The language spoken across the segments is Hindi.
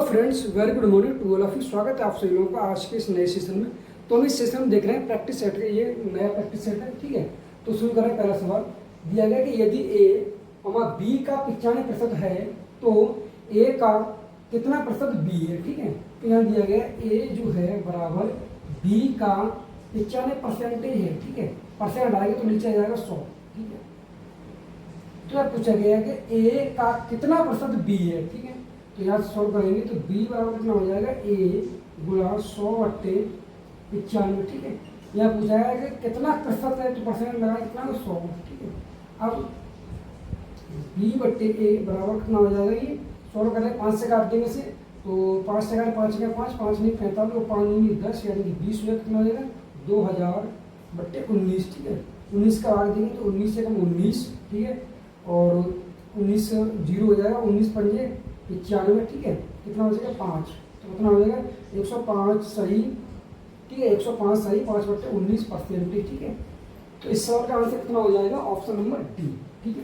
Friends, very good morning to all of you. स्वागत है आप सभी लोगों का आज के इस नए सेशन में। तो हम इस सेशन में देख रहे हैं प्रैक्टिस सेट का, ये नया प्रैक्टिस सेट है, ठीक है। तो शुरू करें। पहला सवाल दिया गया कि यदि ए बी का 95% है तो ए का कितना प्रतिशत बी है, ठीक है। तो यहाँ दिया गया ए जो है बराबर बी का 95% है, ठीक है। परसेंट आएगा तो नीचे आ जाएगा 100, ठीक है। तो अब पूछा गया है कि ए का कितना प्रतिशत बी है, ठीक है। तो यहाँ से सॉल्व करेंगे तो b बराबर कितना हो जाएगा a गुणा 100/95, ठीक है। यहाँ पूछा है कि कितना प्रतिशत है, तो परसेंट लगा कितना 100, ठीक है। अब b/a बराबर कितना हो जाएगा, ये सॉल्व करें 5 से काट देंगे से, तो 5 से काट 5 का 5 5 नहीं 45 और 5 नहीं 10, यानी कि 20 में कितना हो जाएगा 2000/19, ठीक है। 19 का भाग देंगे तो 19 से कम 19, ठीक है। और 19 जीरो हो जाएगा, 19 पंजे 95, ठीक है। कितना हो जाएगा 5, तो कितना हो जाएगा 105 सही, ठीक है। 105 सही 5/19%, ठीक है। तो इस सवाल का आंसर कितना हो जाएगा, ऑप्शन नंबर डी, ठीक है।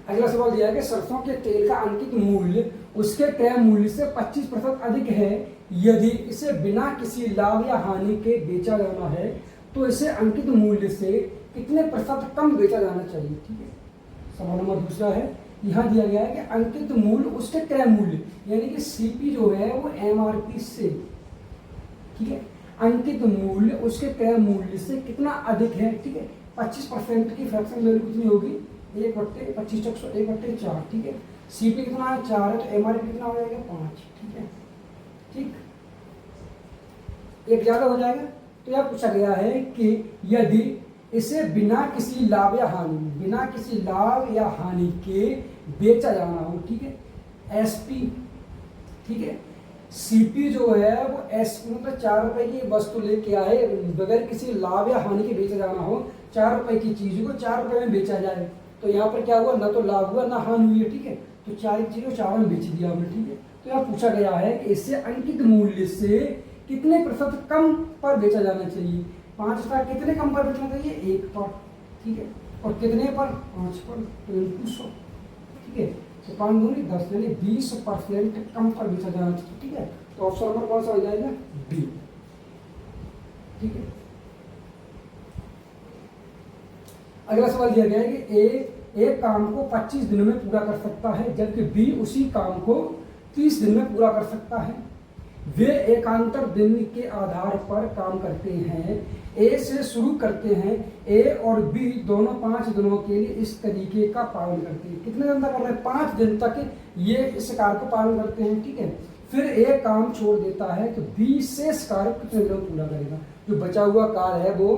अगला सवाल दिया है कि सरसों के तेल का अंकित मूल्य उसके क्रय मूल्य से 25% अधिक है। यदि इसे बिना किसी लाभ या हानि के बेचा जाना है तो इसे अंकित मूल्य से कितने प्रतिशत कम बेचा जाना चाहिए, ठीक है। सवाल नंबर दूसरा है, यहाँ दिया गया है कि अंकित मूल्य उसके क्रय मूल्य यानी कि सीपी जो है वो एमआरपी से, ठीक है, अंकित मूल्य उसके क्रय मूल्य से कितना अधिक है, ठीक है। 25% की फ्रैक्शन वैल्यू कितनी होगी 1/25 1/4, ठीक है। सीपी कितना है 4 है, तो एमआरपी कितना हो जाएगा 5, ठीक है, ठीक। एक ज़्यादा हो जाएगा। तो यह पूछा गया है कि यदि इसे बिना किसी लाभ या हानि के बेचा जाना हो, ठीक है। एसपी, ठीक है। सीपी जो है वो एसपी मतलब 4 रुपए की वस्तु लेके आए, बगैर किसी लाभ या हानि के बेचा जाना हो, 4 रुपए की चीज को 4 रुपए में बेचा जाए, तो यहाँ पर क्या हुआ, ना तो लाभ हुआ ना हानि हुई है, ठीक है। तो 4 की चीज को 4 में बेच दिया हमने, ठीक है। तो यहाँ पूछा गया है कि इससे अंकित मूल्य से कितने प्रतिशत कम पर बेचा जाना चाहिए। 5 का कितने कम पर बेचना चाहिए, 1 पर, ठीक है। और कितने पर 5 पर, तो 100, ठीक है। तो 5 दूनी 10 यानी 20% कम पर बेचा जाना चाहिए, ठीक है। तो ऑप्शन नंबर कौन सा हो जाएगा, बी, ठीक है। अगला सवाल दिया गया है कि ए एक काम को 25 दिन में पूरा कर सकता है जबकि बी उसी काम को 30 दिन में पूरा कर सकता है। वे एकांतर दिन के आधार पर काम करते हैं। ए से शुरू करते हैं, ए और बी दोनों 5 दिनों के लिए इस तरीके का पालन करते हैं। कितने दिन तक कर रहे हैं, 5 दिन तक ये इस कार्य को पालन करते हैं, ठीक है। फिर ए काम छोड़ देता है तो बी शेष कार्य कितने दिनों में पूरा करेगा। जो बचा हुआ कार्य है वो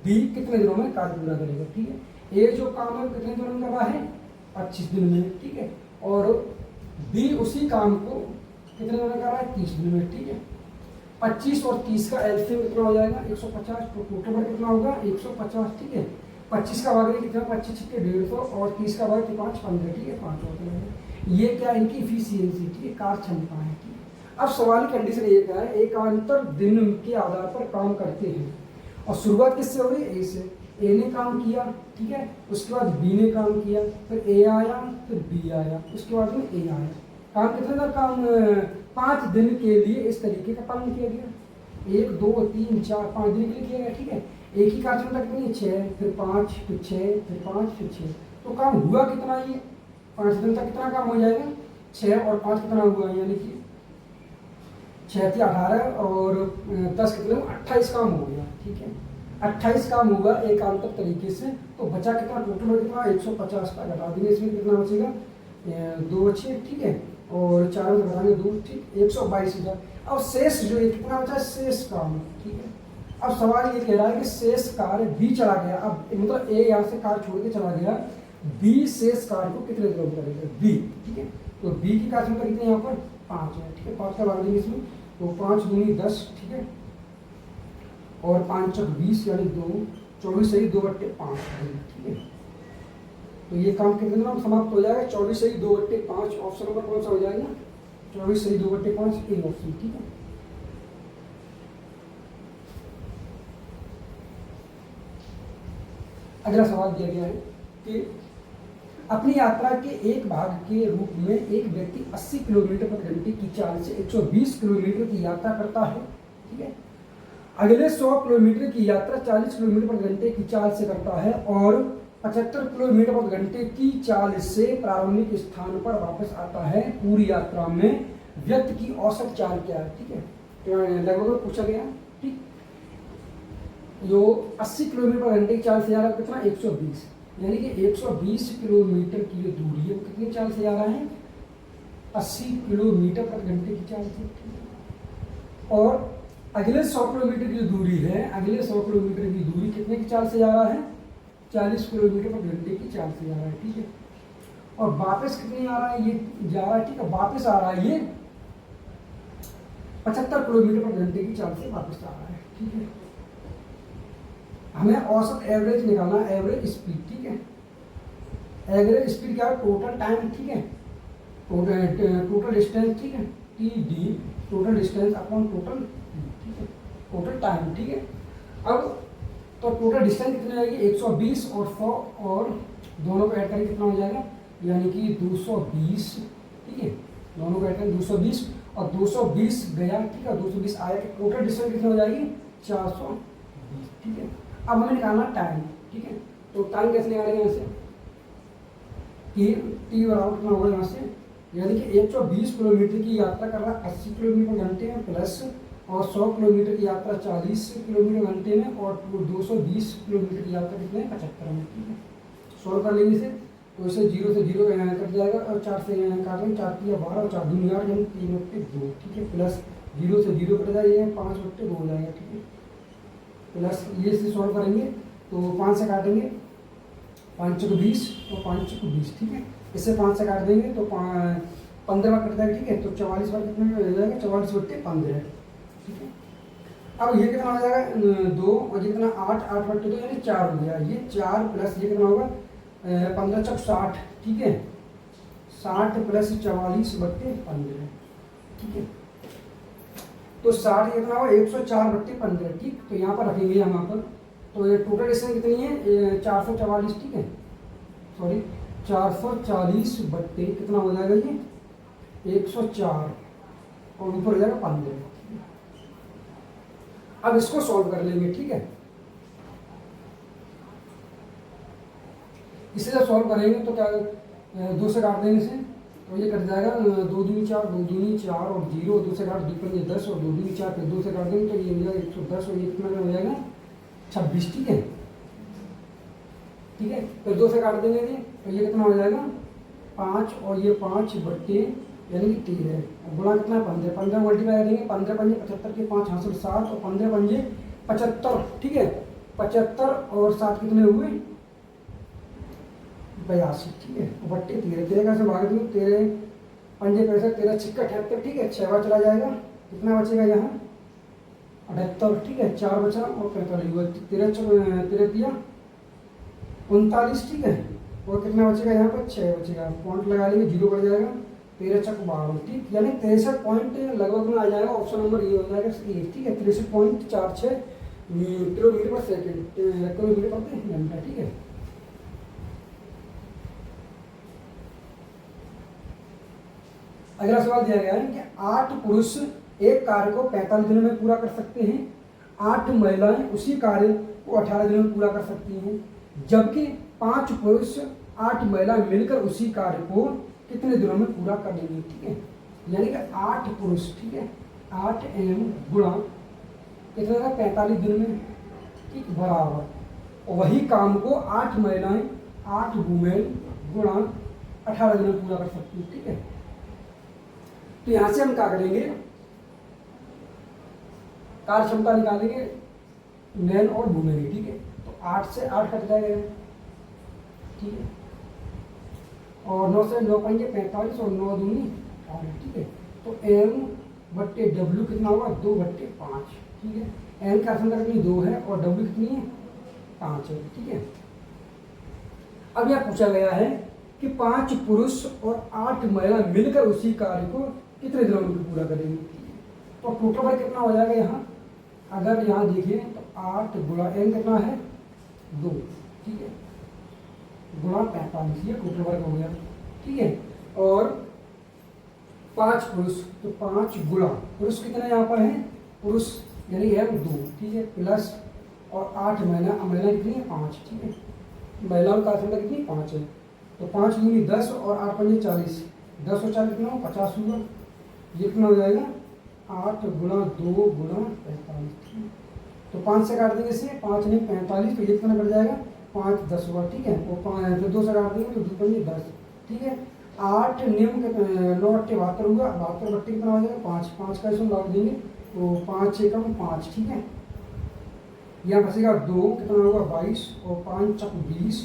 बी कितने दिनों में कार्य पूरा करेगा, ठीक है। ए जो काम है कितने दिनों में कर रहा है 25 दिन में, ठीक है। और बी उसी काम को कितने दिन में कर रहा है 30 दिन में, ठीक है। 25 और 30 का एलसीएम कितना हो जाएगा 150, तो टोटल पर कितना होगा 150, ठीक है। 25 का भाग कितना 25 छक्के 150 और 30 का भाग 5 15, ठीक है। 5 होता ये क्या इनकी इफिशियंसी, ठीक है, कार्य क्षमता है, ठीक है। अब सवाल की कंडीशन ये क्या है, एकांतर दिन के आधार पर काम करते हैं और शुरुआत किससे हो रही है, ए से। ए ने काम किया, ठीक है, उसके बाद बी ने काम किया, फिर ए आया, फिर बी आया, उसके बाद में ए आया। काम कितने का काम 5 दिन के लिए इस तरीके का काम किया गया। 1 2 3 4 5 दिन के लिए किया गया, ठीक है। एक ही कार्य क्षमता कितनी 6, फिर 5 फिर 6 फिर 5 फिर 6, तो काम हुआ कितना, ये 5 दिन तक कितना काम हो जाएगा 6 और 5 कितना हुआ, यानी कि 6 थी 18 और 10 कितने 28 काम हो गया, ठीक है। 28 काम होगा एकांतर तरीके से, तो बचा कितना टोटल कितना 150 का घटा देंगे, इसमें कितना बचेगा 2 बचे, ठीक है। और 4 में घटाएंगे 2, ठीक, 122,000। अब शेष जो ये कितना बचा शेष काम, ठीक है। अब सवाल ये कह रहा है कि शेष कार्य बी चला गया, अब मतलब ए यहाँ से कार्य छोड़ के चला गया, बी शेष कार्य को कितने दिनों में करेगा बी, ठीक है। तो बी की कार्य क्षमता कितनी यहाँ पर 5 है, ठीक है। 5 का भाग देंगे इसमें, तो 5 दूनी 10, ठीक है। और 5 चौक 20 यानी 2 24 सही 2/5, ठीक है। तो ये काम कितने दिनों में समाप्त हो जाएगा 24 सही 2/5। ऑप्शन नंबर कौन सा हो जाएगा 24 सही 2/5, ए ऑप्शन, ठीक है। अगला सवाल दिया गया है कि अपनी यात्रा के एक भाग के रूप में एक व्यक्ति 80 किलोमीटर प्रति घंटे की चाल से 120 किलोमीटर की यात्रा करता है, ठीक है। अगले 100 किलोमीटर की यात्रा 40 किलोमीटर प्रति घंटे की चाल से करता है और 75 किलोमीटर प्रति घंटे की चाल से प्रारंभिक स्थान पर वापस आता है। पूरी यात्रा में व्यक्ति की औसत चाल क्या है, ठीक है। तो लगभग पूछा गया, ठीक। जो 80 किलोमीटर प्रति घंटे की चाल से जा रहा है कितना, 120, यानी कि 120 किलोमीटर की जो दूरी है वो कितनी चाल से जा रहा है, 80 किलोमीटर प्रति घंटे की चाल से। और अगले 100 किलोमीटर की जो दूरी है, अगले 100 किलोमीटर की दूरी कितने की चाल से जा रहा है, 40 किलोमीटर प्रति घंटे की चाल से जा रहा है, ठीक है। और वापस कितने आ रहा है, ये जा रहा है, ठीक है, वापस आ रहा है ये 75 किलोमीटर प्रति घंटे की चाल से वापस आ रहा है, ठीक है। हमें औसत एवरेज निकालना, एवरेज स्पीड, ठीक है। एवरेज स्पीड क्या है, टोटल टाइम, ठीक है, टोटल डिस्टेंस, ठीक है, T D, total distance upon total, ठीक है, टोटल टाइम, ठीक है। अब तो टोटल डिस्टेंस कितनी आएगी, 120 और 100 और दोनों को ऐड करके कितना हो जाएगा, यानी कि 220, ठीक है। दोनों को ऐड करके 220 और 220 गया, ठीक है, 220 आया, कि टोटल डिस्टेंस कितनी हो जाएगी, 420, ठीक है। अब हमें निकालना टाइम, ठीक है। तो टाइम कैसे निकालेंगे यहाँ से, टी बराबर कितना होगा यहाँ से, यानी कि 120 किलोमीटर की यात्रा कर रहा है 80 किलोमीटर घंटे में प्लस, और 100 किलोमीटर की यात्रा 40 किलोमीटर घंटे में, और 220 किलोमीटर की यात्रा कितने, 75 में, ठीक है। सॉल्व कर लेंगे इसे, तो इसे 0 से 0 कट जाएगा और 4 से काट लेंगे, 4 की 12 और 4 दूनी 8, यानी 3/2, ठीक है, प्लस 0 से 0 कट जाएगा, 5/2 हो जाएगा, ठीक है, प्लस ये से सॉल्व करेंगे तो 5 से काटेंगे, 5 चौक 20 और 5 चौक 20, ठीक है। इससे 5 से काट देंगे तो 15 बार कट जाएगा, ठीक है। तो 44 बार कितने में हो जाएगा, 44/15, ठीक है। अब ये कितना हो जाएगा, 2 और ये कितना 8/2, यानी 4 हो गया, ये 4 प्लस ये कितना होगा 15 चौक 60, ठीक है, 60 प्लस 44/15, ठीक है। तो 60 कितना होगा 104/15, ठीक। तो यहाँ पर रखेंगे यहाँ पर, तो ये टोटल डिस्टेंस कितनी है 444, ठीक है, सॉरी 440 बट्टे कितना हो जाएगा ये 104 और ऊपर हो जाएगा 15। अब इसको सॉल्व कर लेंगे, ठीक है। इसे जब सॉल्व करेंगे तो क्या 2 से काट देंगे इसे, तो ये कट जाएगा 2 दूनी 4, 2 दूनी 4 और 0, 2 से काट 2 पंजे 10 और 2 दूनी 4, फिर 2 से काट देंगे तो ये हो जाएगा 110 और ये कितना हो जाएगा 26, ठीक है, ठीक है। फिर 2 से काट देंगे तो ये कितना हो जाएगा 5 और ये 5 बट्टे यानी कि 13, गुणा कितना 15, 15 मल्टीप्लाई करेंगे, 15 पंजे 75 के 5 हासिल 7 और 15 पंजे 75, ठीक है, 75 और 7 कितने हुए 82, ठीक है, बट्टे 13, 13 का से भाग दूँ 13 पंजे 65, 13 छिक्का 78, ठीक है, 6 बार चला जाएगा, कितना बचेगा यहाँ 78, ठीक है, 4 बचा और 45 हुआ, 13 दिया 39, ठीक है, और कितना बचेगा यहाँ पर 6 बचेगा, पॉइंट लगा लेंगे 0 बढ़ जाएगा, 13 चक 12, ठीक, यानी 63 पॉइंट लगभग में आ जाएगा, ऑप्शन नंबर ये हो जाएगा, ठीक है, 63.46 किलोमीटर पर सेकेंड, किलोमीटर पर घंटा, ठीक है। अगला सवाल दिया गया है कि 8 पुरुष एक कार्य को 45 दिनों में पूरा कर सकते हैं, 8 महिलाएं उसी कार्य को 18 दिनों में पूरा कर सकती हैं, जबकि 5 पुरुष 8 महिलाएं मिलकर उसी कार्य को कितने दिनों में पूरा कर लेंगे, ठीक है। यानी कि 8 पुरुष, ठीक है, 8 m गुणा कितना था 45 दिन में, ठीक, बराबर वही काम को 8 महिलाएं 8 वुमेन गुणा 18 दिन में पूरा कर सकती है, ठीक है। तो यहां से हम क्या करेंगे, कार्य क्षमता निकालेंगे मैन और वुमेन की, ठीक है। तो 8 से 8 कट जाएगा, ठीक है, और 9 से 9 पंजे 45 और 9 दूनी 18, ठीक है। तो m/w कितना होगा 2/5, ठीक है। n का संख्या कितनी 2 है और w कितनी है 5 है, ठीक है। अब यह पूछा गया है कि 5 पुरुष और 8 महिला मिलकर उसी कार्य को कितने दिनों में पूरा करेंगे, तो टोटल पर कितना हो जाएगा यहाँ, अगर यहाँ देखिए तो 8 गुणा n कितना है 2, ठीक है, गुणा 45, ये टोटल वर्ग हो गया, ठीक है। और 5 पुरुष, तो 5 गुणा पुरुष कितने यहाँ पर हैं, पुरुष यानी है 2, ठीक है, प्लस और 8 महिला, महिला कितनी है 5, ठीक है, महिलाओं का संख्या कितनी 5 है, तो 5 दूनी 10 और 8 पंजे 40, 10 और 40 कितना हो 50 हुआ, ये कितना हो जाएगा 8 गुणा 2 गुणा 45, तो 5 से काट देंगे इसे, 5 नहीं 45, तो ये कितना बढ़ जाएगा 5 10 हुआ, ठीक है, वो 5 तो 2 से काट देंगे तो 2 पंजे 10, ठीक है। 8 नियम के 9 8 72 हुआ, 72 बट्टे कितना हो जाएगा 5, 5 का इसमें लगा देंगे तो 5 6 कम 5, ठीक है। यहाँ बचेगा 2, कितना होगा 22 और 5 चक 20,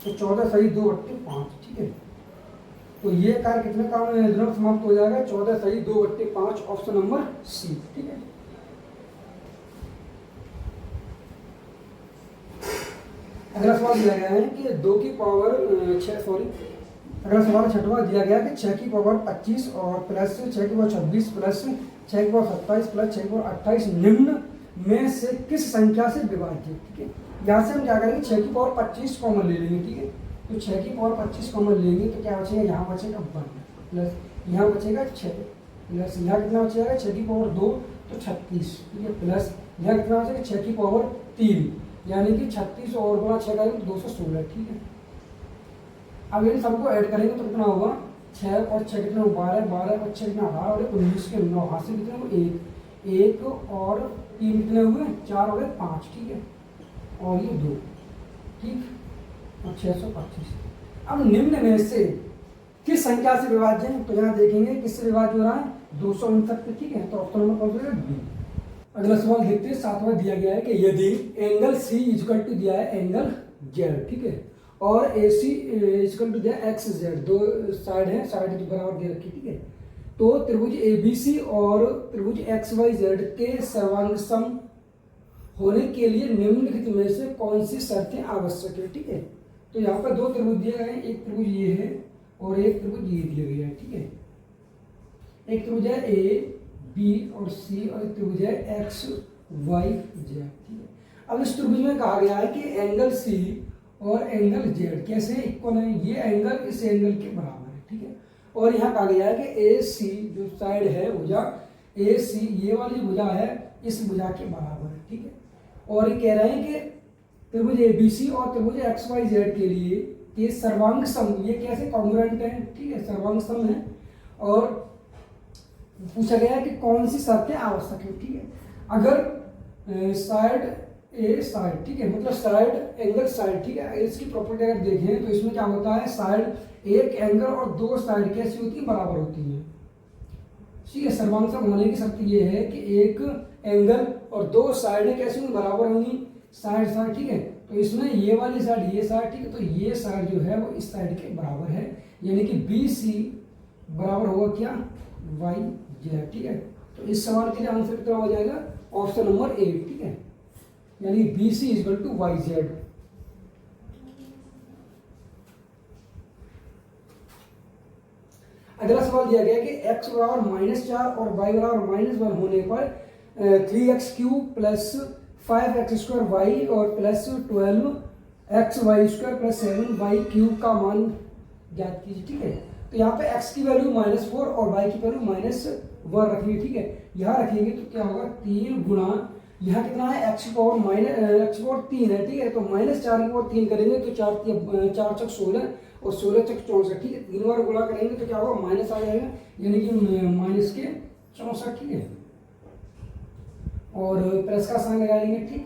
तो 14 सही 2 बट्टे 5, ठीक है। तो ये कार्य कितने काम में समाप्त हो जाएगा, 14 सही 2 बट्टे 5, ऑप्शन नंबर सी, ठीक है। अगला सवाल दिया गया है कि 2 की पावर 6 सॉरी अगला सवाल 6वां दिया गया कि 6 की पावर 25 और प्लस 6 की पावर 26 प्लस 6 की पावर 27 प्लस 6 की पावर 28 निम्न में से किस संख्या से विभाज्य, ठीक है। यहाँ से हम क्या करेंगे 6 की पावर 25 कॉमन ले लेंगे, ठीक है, तो 6 की पावर 25 कॉमन लेंगे तो क्या बचेगा, यहाँ बचेगा 1 प्लस यहाँ बचेगा 6 प्लस यहाँ कितना बचेगा 6 की पावर 2 तो 36, ठीक है, प्लस यहाँ कितना बचेगा 6 की पावर 3 यानी कि 36 और गुणा 6 करेंगे तो 216, ठीक है। अब इन सबको ऐड करेंगे तो कितना होगा 6 और 6 कितना 12, 12 और 6 कितना 18 और 19 के 9 हासिल कितने हुए 1 और 3 कितने हुए 4 और 5, ठीक है, और ये 2, ठीक, और 625। अब निम्न में से किस संख्या से विभाज्य है, तो यहाँ देखेंगे किससे विभाज्य हो रहा है 269, ठीक है, तो ऑप्शन नंबर कौन सा है बी। अगला सवाल देखते हैं, 7वां दिया गया है कि यदि एंगल सी इक्वल टू दिया है एंगल जेड, ठीक है, और ए सी इक्वल टू दिया एक्स जेड, दो साइड है, साइड की बराबर दे रखी, ठीक है, तो त्रिभुज ए बी सी और त्रिभुज एक्स वाई जेड के सर्वांग सम होने के लिए निम्नलिखित में से कौन सी शर्तें आवश्यक है, ठीक है। तो यहाँ पर 2 त्रिभुज दिए गए हैं, एक त्रिभुज ये है और एक त्रिभुज ये दिया गया है, ठीक है, एक त्रिभुज है ए बी और सी और एक त्रिभुज है एक्स वाई जेड, ठीक है। अब इस त्रिभुज में कहा गया है कि एंगल सी और एंगल जेड कैसे इक्वल है, ये एंगल इस एंगल के बराबर है, ठीक है, और यहाँ कहा गया है कि ए सी जो साइड है भुजा ए सी ये वाली भुजा है इस भुजा के बराबर है, ठीक है, और ये कह रहे हैं कि त्रिभुज ए बी सी और त्रिभुज एक्स वाई जेड के लिए ये सर्वांग सम ये कैसे कॉन्ग्रुएंट है, ठीक है, सर्वांग सम है, और पूछा गया है कि कौन सी शर्तें आवश्यक है, ठीक है। अगर साइड ए साइड, ठीक है, मतलब साइड एंगल साइड, ठीक है, इसकी प्रॉपर्टी अगर देखें तो इसमें क्या होता है साइड एक एंगल और 2 साइड कैसी होती है बराबर होती है, ठीक है। सर्वांग सम होने की शर्त ये है कि एक एंगल और 2 साइड कैसी होंगी बराबर होंगी, साइड साइड, ठीक है, तो इसमें ये वाली साइड ये साइड, ठीक है, तो ये साइड जो है वो इस साइड के बराबर है, यानी कि बी सी बराबर होगा क्या वाई जेड, ठीक है। तो इस सवाल के लिए आंसर कितना हो जाएगा ऑप्शन नंबर ए, ठीक है, यानी B C equal to Y Z. अगला सवाल दिया गया कि x बराबर -4 और y बराबर -1 होने पर 3x cube plus 5x² y और plus 12xy² plus 7y cube का मान ज्ञात कीजिए, ठीक है। तो यहाँ पे x की वैल्यू -4 और y की वैल्यू -1 रखनी है, ठीक है, यहाँ रखेंगे तो क्या होगा 3 गुणा यहाँ कितना है x की पावर 3 है, ठीक है, तो -4 की पावर 3 करेंगे तो 4 चक 16 और 16 चक 64, ठीक है, 3 बार गुणा करेंगे तो क्या होगा माइनस आ जाएगा, यानी कि माइनस के 64, ठीक है, और प्लस का साइन लगा लेंगे, ठीक।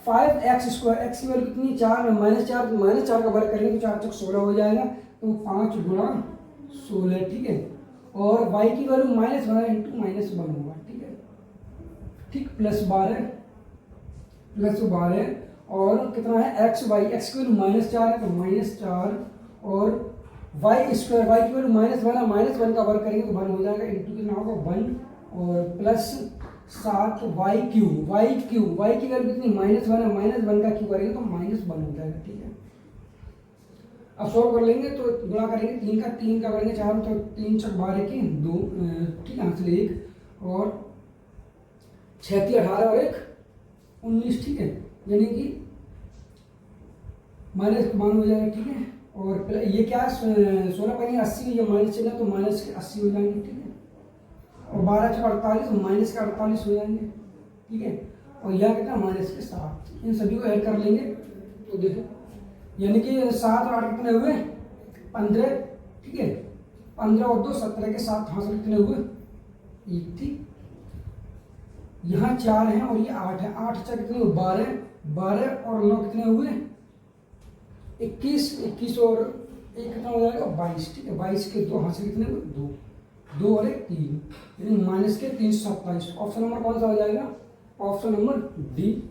5x² x की वैल्यू कितनी 4 -4 का वर्ग करेंगे तो 4 चक 16 हो जाएगा, तो 5 गुणा 16, ठीक है, और y की वैल्यू -1 इंटू -1 होगा, ठीक है, ठीक, प्लस 12 और कितना है x की वैल्यू -4 है तो -4 और y² y की वैल्यू -1 का वर्ग करेंगे तो 1 हो जाएगा, इंटू कितना होगा 1 और प्लस 7 y क्यूब y की वैल्यू कितनी -1 है, -1 का क्यूब करेंगे तो -1 हो जाएगा, ठीक है। अब सॉल्व कर लेंगे तो गुणा करेंगे 3 का करेंगे 4 तो 3 चक 12 की 2, ठीक है, आंसर 1 और 6 18 और 1 19, ठीक है, यानी कि माइनस मान हो जाएगा, ठीक है। और ये क्या है, 16 पानी 80, ये माइनस चला तो माइनस के 80 हो जाएंगे, ठीक है। और 12 के 48 माइनस के 48 हो जाएंगे, ठीक है। और यह कितना माइनस के 7, इन सभी को ऐड कर लेंगे तो देखो, यानी कि 7 और 8 कितने हुए 15, ठीक है। 15 और 2 17 के 7 हाथ कितने हुए 1, ठीक। यहाँ 4 है और ये 8 है, 8 4 कितने हुए 12, 12 और 9 कितने हुए 21, 21 और 1 कितना हो जाएगा 22, ठीक है। 22 के 2 हाथ से कितने हुए 2, 2 और 1 3, यानी माइनस के 327। ऑप्शन नंबर कौन सा हो जाएगा, ऑप्शन नंबर डी।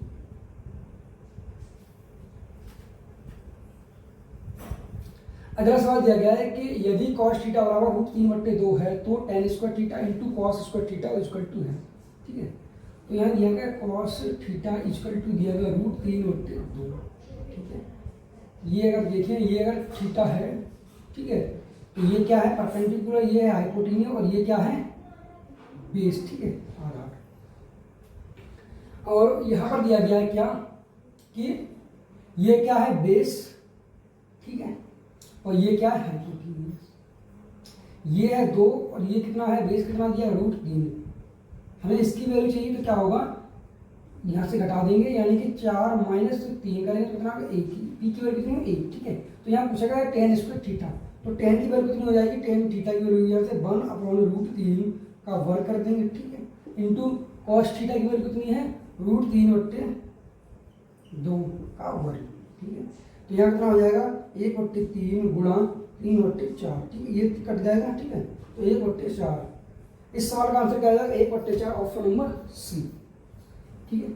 अगला सवाल दिया गया है कि यदि cos थीटा बराबर √3/2 है तो tan square theta into cos square theta equal to है, ठीक है। तो यहाँ दिया गया cos थीटा इक्वल टू दिया गया √3/2, ठीक है। ये अगर देखें, ये अगर थीटा है, ठीक है, तो ये क्या है परपेंडिकुलर, ये है हाइपोटेन्यूस और ये क्या है बेस, ठीक है, आधार। और यहाँ पर दिया गया है क्या कि ये क्या है बेस, ठीक है, और ये क्या है हाइपोटेन्यूस। ये है 2 और ये कितना है बेस कितना दिया √3। हमें इसकी वैल्यू चाहिए तो क्या होगा, यहाँ से घटा देंगे, यानी कि 4 माइनस 3 करेंगे तो कितना 1, पी की वैल्यू कितनी है 1, ठीक है। तो यहाँ पूछा गया tan स्क्वायर थीटा, तो tan की वैल्यू कितनी हो जाएगी, tan थीटा की वैल्यू यहाँ से 1/√3 का वर्ग कर देंगे, ठीक है, इंटू cos थीटा की वैल्यू कितनी है √3/2 का वर्ग, ठीक है। तो यहाँ कितना हो जाएगा 1/3 गुणा 3/4, ठीक है, ये कट जाएगा, ठीक है। तो 1/4, इस सवाल का आंसर क्या हो जाएगा 1/4, ऑप्शन नंबर सी, ठीक है।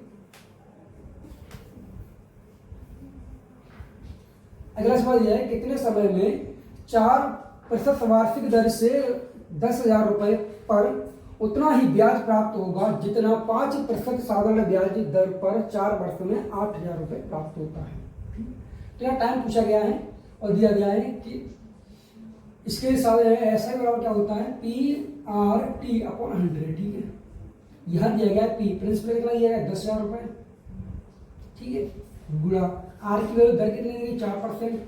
अगला सवाल यह है कितने समय में 4% वार्षिक दर से 10,000 रुपए पर उतना ही ब्याज प्राप्त होगा जितना 5% साधारण ब्याज दर पर 4 वर्ष में 8,000 रुपए प्राप्त होता है, ठीक है। तो यहाँ टाइम पूछा गया है और दिया गया है कि इसके साथ ऐसा बराबर क्या होता है PRT/100, ठीक है। यहाँ दिया गया है P प्रिंसिपल कितना दिया गया 10,000 रुपए, ठीक है, गुणा R की वैल्यू दर कितनी देगी 4%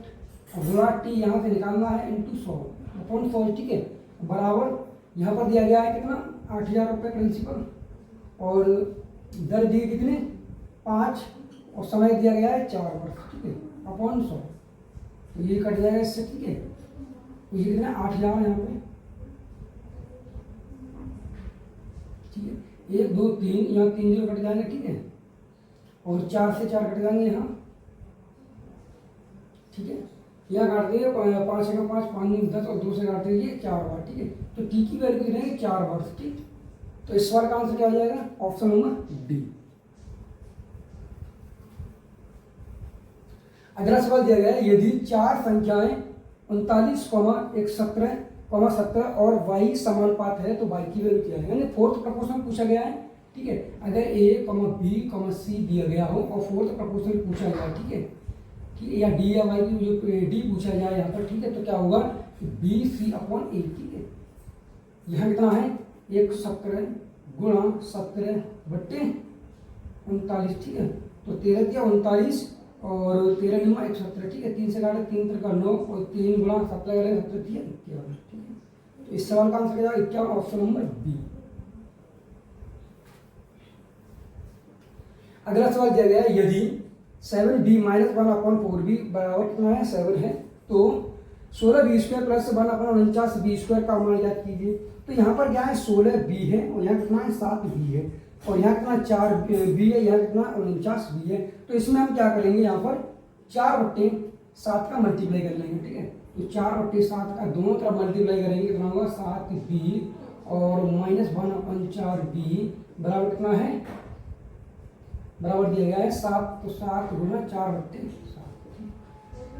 और गुणा T यहाँ से निकालना है इंटू 100/100, ठीक है, बराबर यहाँ पर दिया गया है कितना 8,000 रुपये प्रिंसिपल और दर दी कितनी 5 और समय दिया गया है 4 वर्ष, ठीक है, /100। तो ये कट जाएगा इससे, ठीक है। तो ये कितना 8,000 यहाँ पे, ठीक है, 1 2 3 यहाँ 3 0 कट जाएंगे, ठीक है, और 4 से 4 कट जाएंगे यहाँ, ठीक है। यहाँ काट देंगे 5 से 5 5 9 10 और 2 से काट देंगे 4 बार, ठीक है। तो टी की वैल्यू कितनी है 4 वर्ष, ठीक। तो इस सवाल का आंसर क्या हो जाएगा ऑप्शन नंबर डी। अगला सवाल दिया गया है यदि 4 संख्याएं 39, 117, 17 और y समानुपात है तो y की वैल्यू क्या है, यानी फोर्थ प्रपोर्शन पूछा गया है, ठीक है। अगर a, b, c दिया गया हो और फोर्थ प्रपोर्शन पूछा गया, ठीक है, कि या d या y की जो d पूछा जाए यहाँ पर, ठीक है, तो क्या होगा BC/A, ठीक है। यहाँ कितना है 117 गुणा 17/39, ठीक है। तो 13 दिया 39 और 13 9 117, ठीक है, 3 से काटे 3 3 का 9 और 3 गुणा 17 करेंगे 17 दिया 51, ठीक है। तो इस सवाल का आंसर क्या होगा 51, ऑप्शन नंबर बी। अगला सवाल दिया गया है यदि 7b - 1/4b बराबर कितना है 7 है तो 16b² प्लस 1/49b² का मान ज्ञात कीजिए। तो यहाँ पर क्या है 16b है और यहाँ कितना है 7b है और यहाँ कितना 4b है, यहाँ कितना 49b है। तो इसमें हम क्या करेंगे, यहाँ पर 4/7 का मल्टीप्लाई कर लेंगे, ठीक है। तो 4/7 का दोनों तरफ मल्टीप्लाई करेंगे, कितना होगा 7b और -1/4b बराबर कितना है, बराबर दिया गया है 7, तो 7 गुना 4/7।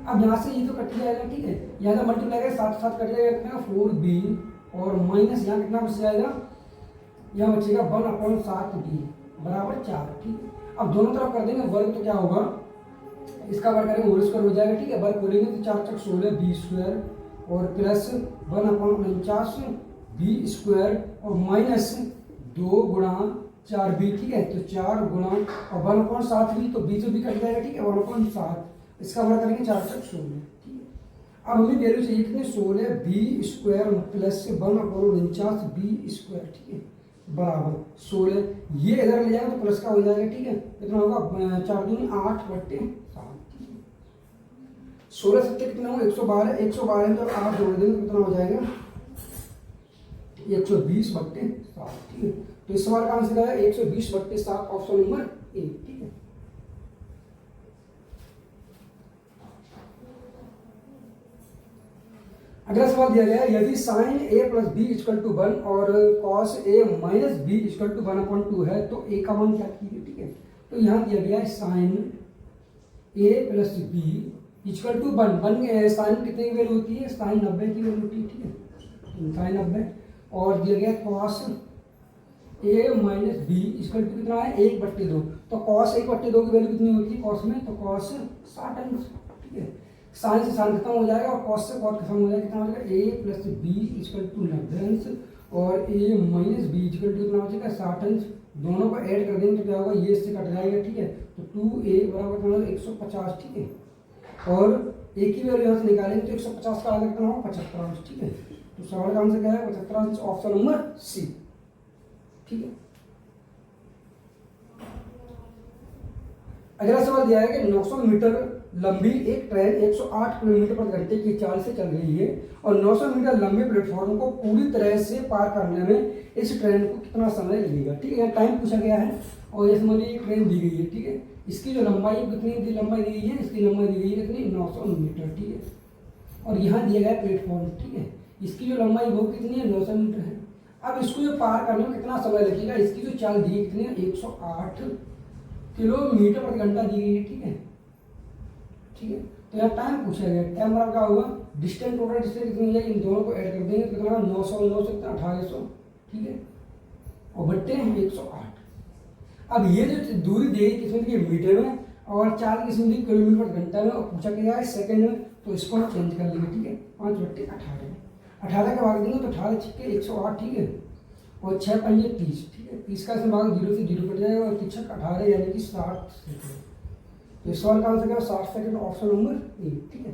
अब यहाँ से ये तो कट जाएगा, ठीक है, यहाँ से मल्टीप्लाई करें 7 7 कट जाएगा कितना 4b और माइनस यहाँ कितना बच जाएगा, यहाँ बचेगा 1/7b बराबर 4, ठीक है। अब दोनों तरफ कर देंगे वर्ग, तो क्या होगा इसका वर्ग करेंगे होल स्क्वायर हो जाएगा, ठीक है। वर्ग करेंगे तो 4 × 16 b² और प्लस 1/49b² और माइनस 2 गुणा 4b, ठीक है। तो 4 गुणा और 1/7b तो b से b कट जाएगा, ठीक है, 1/7 इसका वर्ग करेंगे 4 चक 16, ठीक है। अब हमें वैल्यू चाहिए कितने 16 B square plus 1/49 B square, ठीक है, बराबर 16, ये इधर ले जाएगा तो प्लस का हो जाएगा, ठीक है, कितना होगा 4 दूनी 8/7, 16 सत्ते कितना होगा 112, 112 में जब 8 जोड़ देंगे कितना हो जाएगा 120/7, ठीक है। तो इस सवाल का आंसर है 120/7, ऑप्शन नंबर ए, ठीक है। अगला सवाल दिया गया है यदि sine a plus B equal to 1 और cos a minus B equal to 1/2 है तो a का मान क्या कीजिए, ठीक है। तो यहाँ दिया गया है sine a plus B equal to 1 sine कितने की वैल्यू होती है, साइन 90 की वैल्यू होती है, ठीक है, साइन 90, और दिया गया cos a minus B equal to कितना है 1/2, तो कॉस 1/2 की वैल्यू कितनी होती है कॉस में, तो कॉस 60 अंश, ठीक है, साइन से साइन खत्म हो जाएगा और कॉस से कॉस खत्म हो जाएगा, कितना हो जाएगा a plus B equal to 90 अंश और a minus B equal to कितना हो जाएगा 60 अंश, दोनों को ऐड कर देंगे तो क्या होगा ये इससे कट जाएगा, ठीक है, तो 2a बराबर कितना होगा 150, ठीक है, और a की वैल्यू यहाँ से निकालेंगे तो 150 का आधा कितना होगा 75 अंश, ठीक है। तो सवाल का आंसर क्या है 75 अंश, ऑप्शन नंबर सी, ठीक है। अगला सवाल दिया है कि 900 मीटर लंबी एक ट्रेन 108 किलोमीटर प्रति घंटे की चाल से चल रही है और 900 मीटर लंबे प्लेटफॉर्म को पूरी तरह से पार करने में इस ट्रेन को कितना समय लगेगा, ठीक है, टाइम पूछा गया है और ये समझिए एक ट्रेन दी गई है, ठीक है, इसकी जो लंबाई कितनी लंबाई दी गई है, इसकी लंबाई दी गई है कितनी 900 मीटर, ठीक है, और यहाँ दिया गया प्लेटफॉर्म, ठीक है, इसकी जो लंबाई वो कितनी है 900 मीटर है। अब इसको जो पार करने में कितना समय लगेगा, इसकी जो चाल दी है कितनी है 108 किलोमीटर प्रति घंटा दी गई है, ठीक है, ठीक है, तो यहाँ टाइम पूछा गया, टाइम बराबर क्या होगा डिस्टेंस, टोटल डिस्टेंस कितनी है इन दोनों को ऐड कर देंगे तो कितना 900 9 से 1800, ठीक है, और बट्टे 108। अब ये जो दूरी दी गई किसमें दी मीटर में और चाल किसमें दी किलोमीटर प्रति घंटा में और पूछा गया है सेकंड में, तो इसको हम चेंज कर लेंगे, ठीक है, 5/18, 18 का भाग देंगे तो 18 छिक्के 108, ठीक है, और 6 पंजे 30, ठीक है, 30 का भाग 0 से 0 कट जाएगा और 3 18 यानी कि 60 सेकंड, तो इस सवाल का आंसर क्या है 60 सेकंड, ऑप्शन नंबर ए, ठीक है।